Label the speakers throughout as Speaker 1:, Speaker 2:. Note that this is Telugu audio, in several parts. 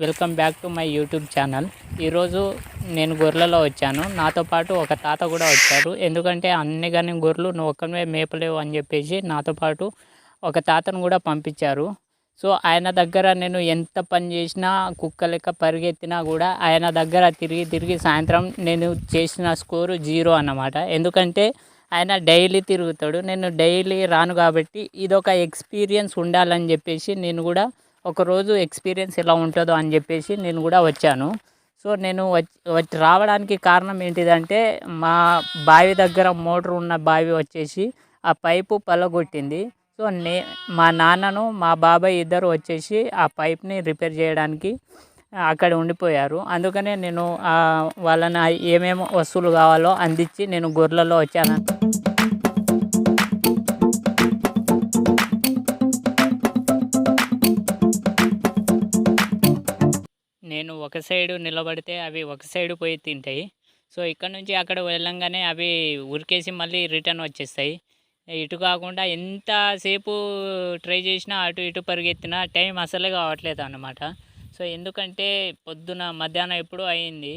Speaker 1: Welcome back to my YouTube channel. ఈరోజు నేను గొర్రెలలో వచ్చాను. నాతో పాటు ఒక తాత కూడా వచ్చారు. ఎందుకంటే అన్ని కానీ గొర్రెలు నువ్వు ఒక్కనే మేపలేవు అని చెప్పేసి నాతో పాటు ఒక తాతను కూడా పంపించారు. సో ఆయన దగ్గర నేను ఎంత పని చేసినా కుక్క లెక్క పరిగెత్తినా కూడా ఆయన దగ్గర తిరిగి సాయంత్రం నేను చేసిన స్కోరు 0 అన్నమాట. ఎందుకంటే ఆయన డైలీ తిరుగుతాడు, నేను డైలీ రాను కాబట్టి ఇదొక ఎక్స్పీరియన్స్ ఉండాలని చెప్పేసి నేను కూడా ఒకరోజు ఎక్స్పీరియన్స్ ఎలా ఉంటుందో అని చెప్పేసి నేను కూడా వచ్చాను. సో నేను వచ్చి రావడానికి కారణం ఏంటిదంటే మా బావి దగ్గర మోటార్ ఉన్న బావి వచ్చేసి ఆ పైపు పలగొట్టింది. సో మా నాన్నను మా బాబాయ్ ఇద్దరు వచ్చేసి ఆ పైప్ని రిపేర్ చేయడానికి అక్కడ ఉండిపోయారు. అందుకనే నేను వాళ్ళని ఏమేమి వస్తువులు కావాలో అందించి నేను గొర్రెలలో వచ్చాను. నేను ఒక సైడు నిలబడితే అవి ఒక సైడు పోయి తింటాయి. సో ఇక్కడ నుంచి అక్కడ వెళ్ళంగానే అవి ఉరికేసి మళ్ళీ రిటర్న్ వచ్చేస్తాయి. ఇటు కాకుండా ఎంతసేపు ట్రై చేసినా అటు ఇటు పరిగెత్తినా టైం అసలే కావట్లేదు అన్నమాట. సో ఎందుకంటే పొద్దున మధ్యాహ్నం ఎప్పుడూ అయింది.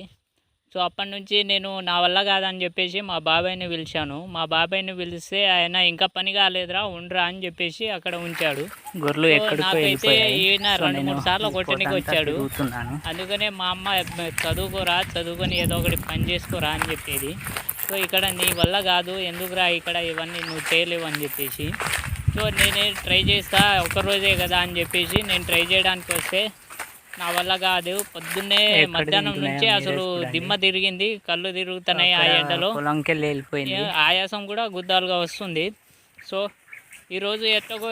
Speaker 1: సో అప్పటి నుంచి నేను నా వల్ల కాదని చెప్పేసి మా బాబాయ్ని పిలిచాను. మా బాబాయ్ని పిలిస్తే ఆయన ఇంకా పని కాలేదురా ఉండరా అని చెప్పేసి అక్కడ ఉంచాడు. గొర్రెలు నాకైతే ఈయన 2-3 సార్లు కొట్టడానికి వచ్చాడు. అందుకనే మా అమ్మ చదువుకొని ఏదో ఒకటి పని చేసుకోరా అని చెప్పేది. సో ఇక్కడ నీ వల్ల కాదు, ఎందుకురా ఇక్కడ ఇవన్నీ నువ్వు చేయలేవు అని చెప్పేసి. సో నేనే ట్రై చేస్తా, ఒక్కరోజే కదా అని చెప్పేసి నేను ట్రై చేయడానికి వస్తే నా వల్ల కాదు. పొద్దున్నే మధ్యాహ్నం నుంచి అసలు దిమ్మ తిరిగింది, కళ్ళు తిరుగుతున్నాయి ఆ ఎండలో, ఆయాసం కూడా గుద్దాలుగా వస్తుంది. సో ఈరోజు ఎట్టగో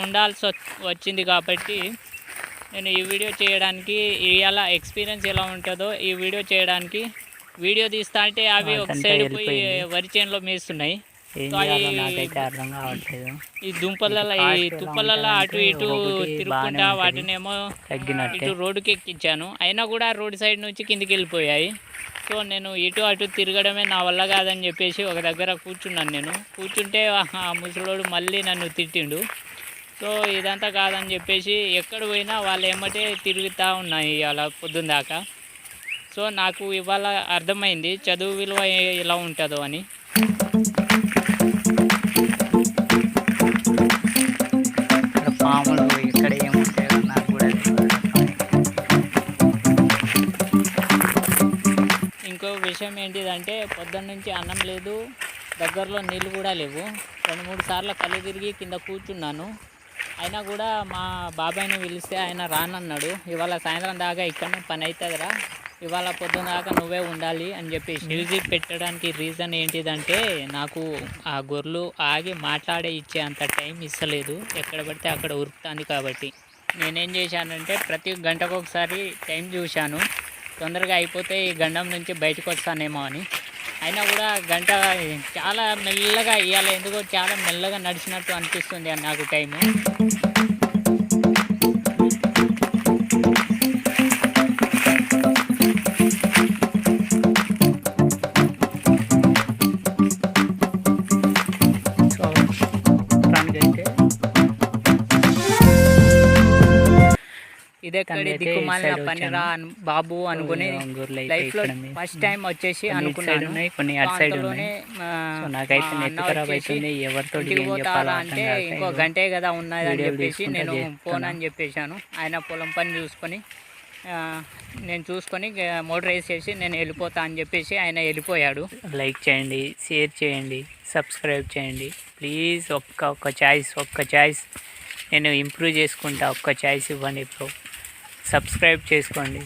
Speaker 1: ఉండాల్సి వచ్చింది కాబట్టి నేను ఈ వీడియో చేయడానికి ఇలా ఎక్స్పీరియన్స్ ఎలా ఉంటుందో ఈ వీడియో చేయడానికి వీడియో తీస్తా అంటే అవి ఒక సైడ్ పోయి వరి చేనులో మేస్తున్నాయి.
Speaker 2: అర్థం కావట్లేదు.
Speaker 1: ఈ తుప్పలలో అటు ఇటు తిరుగుకుంటా వాటినేమో ఇటు రోడ్డుకి ఎక్కించాను, అయినా కూడా రోడ్ సైడ్ నుంచి కిందికి వెళ్ళిపోయాయి. సో నేను ఇటు అటు తిరగడమే నా వల్ల కాదని చెప్పేసి ఒక దగ్గర కూర్చున్నాను. నేను కూర్చుంటే ఆ ముసలోడు మళ్ళీ నన్ను తిట్టిండు. సో ఇదంతా కాదని చెప్పేసి ఎక్కడ పోయినా వాళ్ళు ఏమంటే తిరుగుతూ ఉన్నాయి అలా పొద్దున్న దాకా. సో నాకు ఇవాళ అర్థమైంది చదువు విలువ ఎలా ఉంటుందో అని.
Speaker 2: పాములు ఇక్కడ ఏముంటాయో నాకు కూడా
Speaker 1: ఇంకో విషయం ఏంటిదంటే పొద్దున్న నుంచి అన్నం లేదు, దగ్గరలో నీళ్ళు కూడా లేవు. 2-3 సార్లు కళ్ళు తిరిగి కింద కూర్చున్నాను. అయినా కూడా మా బాబాయ్ని పిలిస్తే ఆయన రానన్నాడు. ఇవాళ సాయంత్రం దాకా ఇక్కడనే పని అవుతుందిరా, ఇవాళ పొద్దున దాకా నువ్వే ఉండాలి అని చెప్పేసి మ్యూజిక్ పెట్టడానికి రీజన్ ఏంటిదంటే నాకు ఆ గొర్రెలు ఆగి మాట్లాడే ఇచ్చే అంత టైం ఇస్తలేదు, ఎక్కడ పడితే అక్కడ ఉరుకుతుంది. కాబట్టి నేనేం చేశానంటే ప్రతి గంటకు ఒకసారి టైం చూశాను, తొందరగా అయిపోతే ఈ గండం నుంచి బయటకు వస్తానేమో అని. అయినా కూడా గంట చాలా మెల్లగా ఇవాళ ఎందుకో చాలా మెల్లగా నడిచినట్టు అనిపిస్తుంది నాకు టైము. ఇదే దిక్కుమాలిన పనిరా బాబు అనుకుని లైఫ్ లో ఫస్ట్ టైం వచ్చేసి అనుకున్నాను. అంటే ఇంకో గంటే కదా ఉన్నది అని చెప్పేసి నేను ఫోన్ అని చెప్పేశాను. ఆయన పొలం పని చూసుకొని నేను చూసుకొని మోటర్ వేసేసి నేను వెళ్ళిపోతా అని చెప్పేసి ఆయన వెళ్ళిపోయాడు.
Speaker 2: లైక్ చేయండి, షేర్ చేయండి, సబ్స్క్రైబ్ చేయండి ప్లీజ్. ఒక్క చాయిస్ నేను ఇంప్రూవ్ చేసుకుంటా, ఒక్క చాయిస్ ఇవ్వండి బ్రో. సబ్స్క్రైబ్ చేసుకోండి.